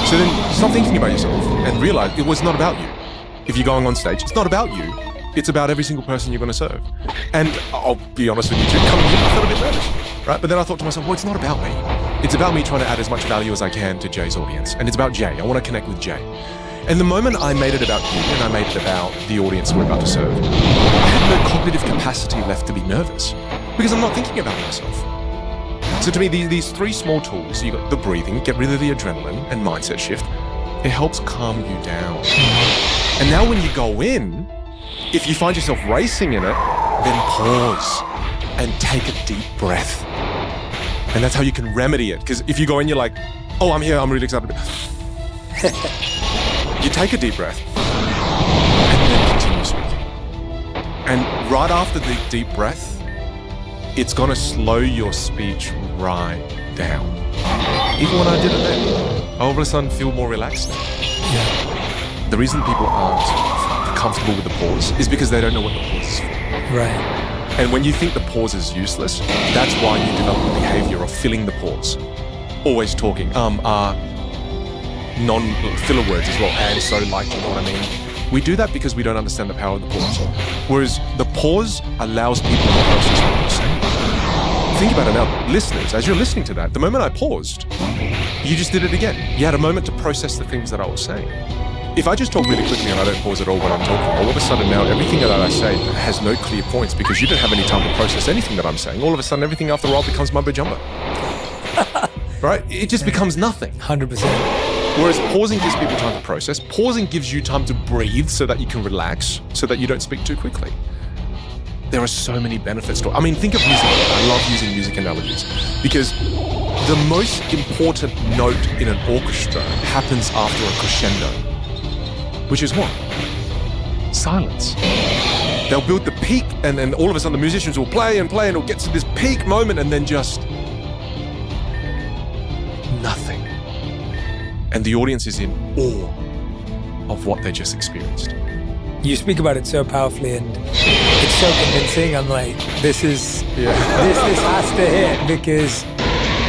So then stop thinking about yourself and realize it was not about you. If you're going on stage, it's not about you. It's about every single person you're going to serve. And I'll be honest with you too, coming in, I felt a bit nervous, right? But then I thought to myself, well, it's not about me. It's about me trying to add as much value as I can to Jay's audience. And it's about Jay. I want to connect with Jay. And the moment I made it about you and I made it about the audience we're about to serve, I had no cognitive capacity left to be nervous because I'm not thinking about myself. So to me, these three small tools, you got the breathing, get rid of the adrenaline and mindset shift. It helps calm you down. And now when you go in, if you find yourself racing in it, then pause and take a deep breath. And that's how you can remedy it. Because if you go in, you're like, oh, I'm here, I'm really excited. You take a deep breath and then continue speaking. And right after the deep breath, it's going to slow your speech right down. Even when I did it then, I all of a sudden feel more relaxed now. Yeah. The reason people aren't comfortable with the pause is because they don't know what the pause is for. Right. And when you think the pause is useless, that's why you develop the behavior of filling the pause. Always talking, non-filler words as well, and so, like, you know what I mean? We do that because we don't understand the power of the pause. Whereas the pause allows people to process what you're saying. Think about it now, listeners, as you're listening to that, the moment I paused, you just did it again. You had a moment to process the things that I was saying. If I just talk really quickly and I don't pause at all when I'm talking, all of a sudden now everything that I say has no clear points because you didn't have any time to process anything that I'm saying. All of a sudden everything after a while becomes mumbo jumbo. Right? It just becomes nothing. 100%. Whereas pausing gives people time to process. Pausing gives you time to breathe so that you can relax, so that you don't speak too quickly. There are so many benefits to it. I mean, think of music. I love using music analogies because the most important note in an orchestra happens after a crescendo, which is what? Silence. They'll build the peak and then all of a sudden the musicians will play and play and it'll get to this peak moment and then just nothing. And the audience is in awe of what they just experienced. You speak about it so powerfully and it's so convincing. I'm like, this has to hit because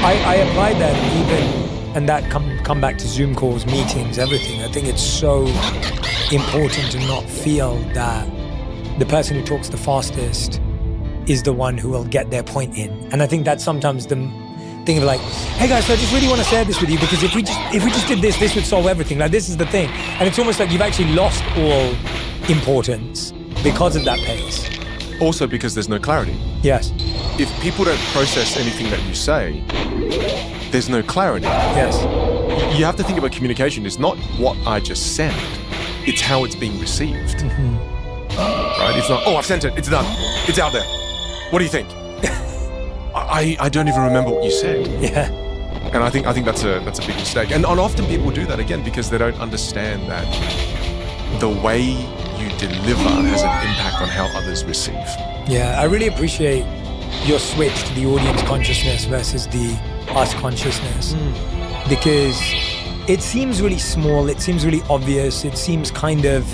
I applied that even, and that come back to Zoom calls, meetings, everything. I think it's so important to not feel that the person who talks the fastest is the one who will get their point in. And I think that's sometimes the thing of like, hey guys, so I just really want to share this with you because if we just did this would solve everything. Like, this is the thing. And it's almost like you've actually lost all importance because of that pace. Also because there's no clarity. Yes. If people don't process anything that you say, there's no clarity. Yes. You have to think about communication. It's not what I just sent, it's how it's being received. Mm-hmm. Right? It's not, oh, I've sent it, it's done, it's out there. What do you think? I don't even remember what you said. Yeah. And I think that's a big mistake. And often people do that again because they don't understand that the way you deliver has an impact on how others receive. Yeah, I really appreciate your switch to the audience consciousness versus the us consciousness. Because it seems really small, it seems really obvious, it seems kind of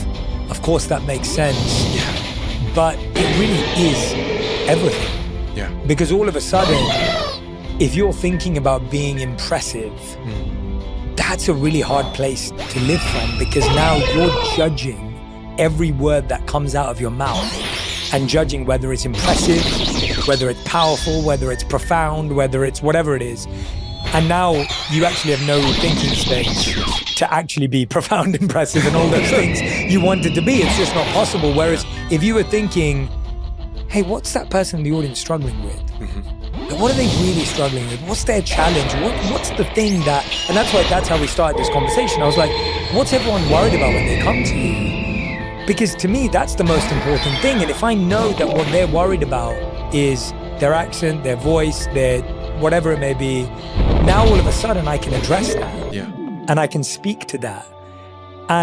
course that makes sense. Yeah. But it really is everything. Yeah. Because all of a sudden, if you're thinking about being impressive, that's a really hard place to live from, because now you're judging every word that comes out of your mouth and judging whether it's impressive, whether it's powerful, whether it's profound, whether it's whatever it is. And now you actually have no thinking space to actually be profound, impressive, and all those things you wanted to be. It's just not possible. Whereas if you were thinking, hey, what's that person in the audience struggling with? Mm-hmm. What are they really struggling with? What's their challenge? What's the thing that, and that's how we started this conversation. I was like, what's everyone worried about when they come to you? Because to me, that's the most important thing. And if I know that what they're worried about is their accent, their voice, their whatever it may be, now all of a sudden I can address that. Yeah. And I can speak to that. And